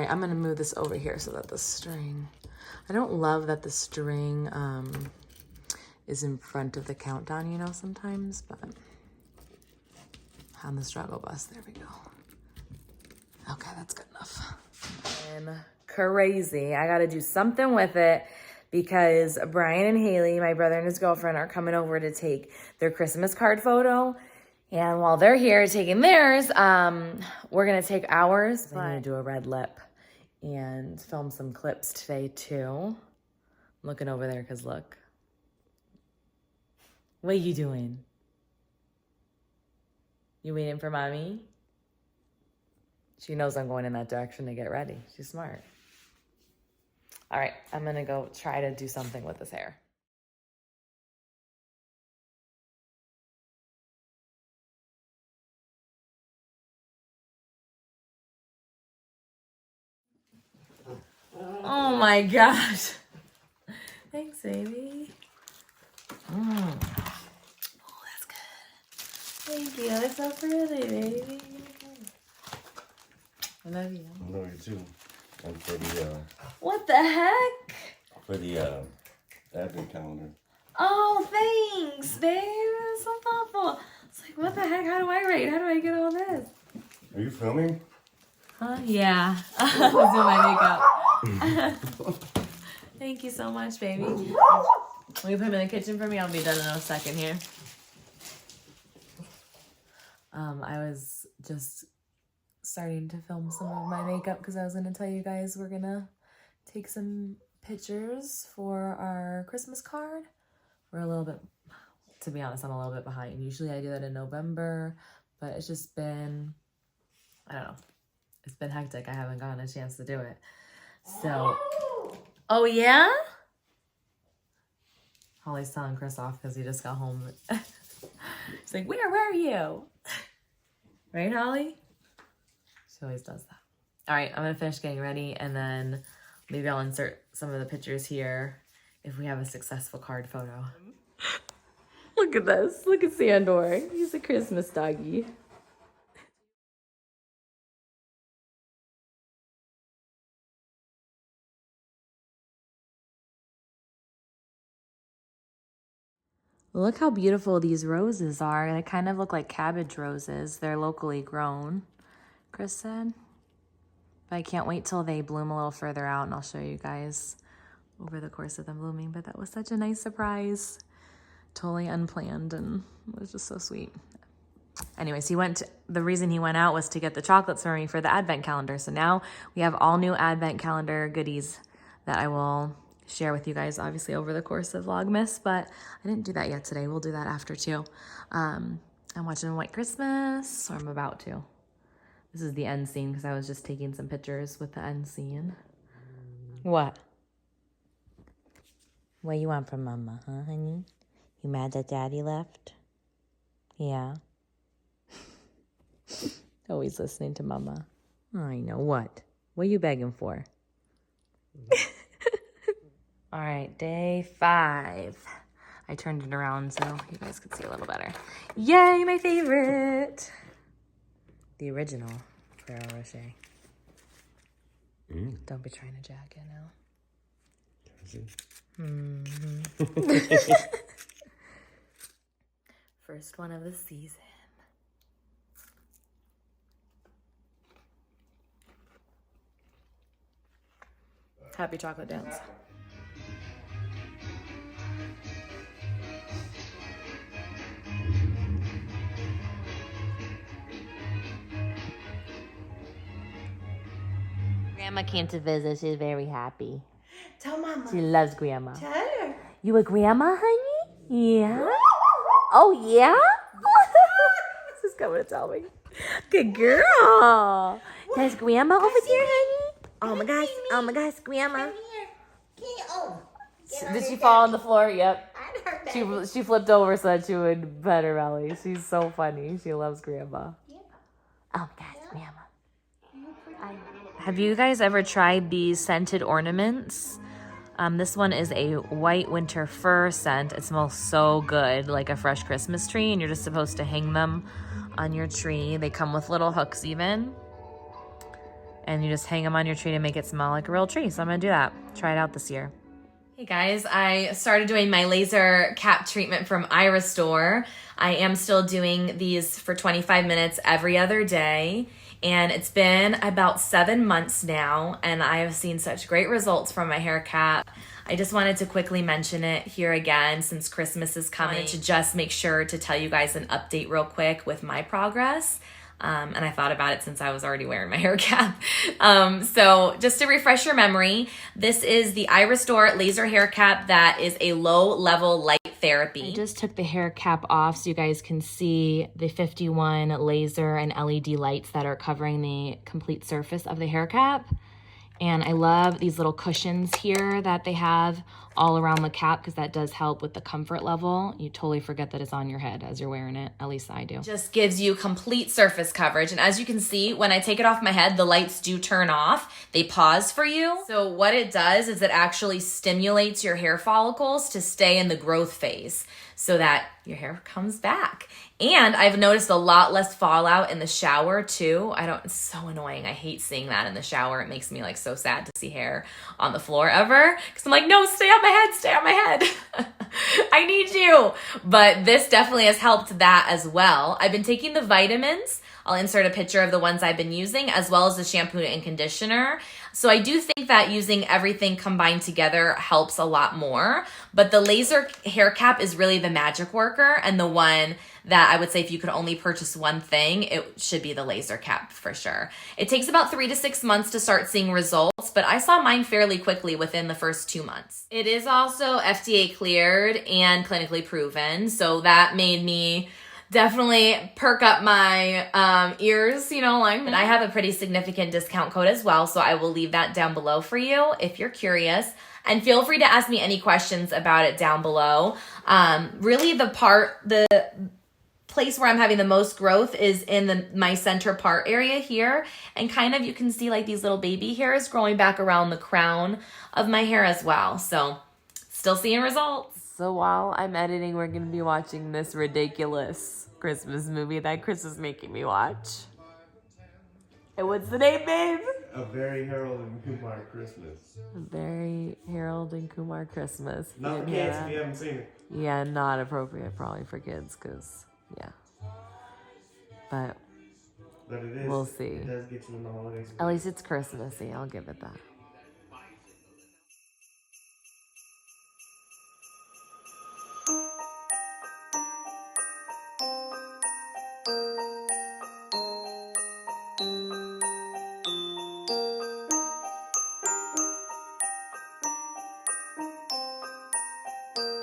right, I'm gonna move this over here so that the string, I don't love that the string is in front of the countdown, you know, sometimes, but on the struggle bus, there we go. Okay, that's good enough. And crazy, I gotta do something with it because Brian and Haley, my brother and his girlfriend, are coming over to take their Christmas card photo. And while they're here taking theirs, we're gonna take ours. I'm gonna do a red lip and film some clips today too. I'm looking over there because look. What are you doing? You waiting for mommy? She knows I'm going in that direction to get ready. She's smart. All right, I'm gonna go try to do something with this hair. Oh my gosh. Thanks, baby. Oh, that's good. Thank you. That's so pretty, baby. I love you. I love you too. And for the what the heck? For the advent calendar. Oh, thanks, babe. That's so thoughtful. It's like, what the heck? How do I write? How do I get all this? Are you filming? Huh? Yeah. I was doing my makeup. Thank you so much, baby. Will you put him in the kitchen for me? I'll be done in a second here. I was just starting to film some of my makeup because I was going to tell you guys we're going to take some pictures for our Christmas card. We're a little bit, to be honest, I'm a little bit behind. Usually I do that in November, but it's just been, I don't know. It's been hectic. I haven't gotten a chance to do it. So, oh yeah? Holly's telling Chris off because he just got home. She's like, where were you? Right, Holly? She always does that. All right, I'm gonna finish getting ready and then maybe I'll insert some of the pictures here if we have a successful card photo. Look at this. Look at Sandor. He's a Christmas doggy. Look how beautiful these roses are. They kind of look like cabbage roses. They're locally grown, Chris said. But I can't wait till they bloom a little further out and I'll show you guys over the course of them blooming. But that was such a nice surprise. Totally unplanned and it was just so sweet. Anyways, the reason he went out was to get the chocolates for me for the advent calendar. So now we have all new advent calendar goodies that I will share with you guys obviously over the course of Vlogmas, but I didn't do that yet today. We'll do that after too. I'm watching White Christmas, or I'm about to. This is the end scene because I was just taking some pictures with the end scene. What? What you want from Mama, huh, honey? You mad that Daddy left? Yeah. Always listening to Mama. I know. What? What are you begging for? All right, day 5. I turned it around so you guys could see a little better. Yay, my favorite. The original Ferrero Rocher. Don't be trying to jack it now. First one of the season. Happy chocolate dance. Grandma came to visit. She's very happy. Tell Mama. She loves Grandma. Tell her. You a grandma, honey? Yeah? Oh, yeah? She's coming to tell me. Good girl. There's Grandma over there, honey? Oh my gosh, Grandma. Did she fall on the floor? Yep. She flipped over so that she would pet her belly. She's so funny. She loves Grandma. Oh my gosh, Grandma. Have you guys ever tried these scented ornaments? This one is a white winter fir scent. It smells so good, like a fresh Christmas tree, and you're just supposed to hang them on your tree. They come with little hooks even. and you just hang them on your tree to make it smell like a real tree. So I'm gonna do that. Try it out this year. Hey guys, I started doing my laser cap treatment from Iristore. I am still doing these for 25 minutes every other day. And it's been about 7 months now, and I have seen such great results from my hair cap. I just wanted to quickly mention it here again since Christmas is coming, to just make sure to tell you guys an update real quick with my progress. And I thought about it since I was already wearing my hair cap. So just to refresh your memory, this is the Iristore laser hair cap that is a low-level light therapy. I just took the hair cap off so you guys can see the 51 laser and LED lights that are covering the complete surface of the hair cap. And I love these little cushions here that they have all around the cap because that does help with the comfort level. You totally forget that it's on your head as you're wearing it. At least I do. Just gives you complete surface coverage. And as you can see, when I take it off my head, the lights do turn off. They pause for you. So what it does is it actually stimulates your hair follicles to stay in the growth phase so that your hair comes back. And I've noticed a lot less fallout in the shower too. It's so annoying. I hate seeing that in the shower. It makes me like so sad to see hair on the floor ever. Cause I'm like, no, stay on my head, stay on my head. I need you. But this definitely has helped that as well. I've been taking the vitamins. I'll insert a picture of the ones I've been using as well as the shampoo and conditioner. So I do think that using everything combined together helps a lot more. But the laser hair cap is really the magic worker and the one that I would say if you could only purchase one thing, it should be the laser cap for sure. It takes about 3 to 6 months to start seeing results, but I saw mine fairly quickly within the first 2 months. It is also FDA cleared and clinically proven, so that made me definitely perk up my ears, and I have a pretty significant discount code as well, so I will leave that down below for you if you're curious. And feel free to ask me any questions about it down below. Really the place where I'm having the most growth is in my center part area here. And kind of you can see like these little baby hairs growing back around the crown of my hair as well. So still seeing results. So while I'm editing, we're going to be watching this ridiculous Christmas movie that Chris is making me watch. And what's the name, babe? A Very Harold and Kumar Christmas. A Very Harold and Kumar Christmas. Not for kids if you haven't seen it. Yeah, not appropriate probably for kids because, yeah. But it is. we'll see. It does get you in the holidays. At least it's Christmassy. I'll give it that.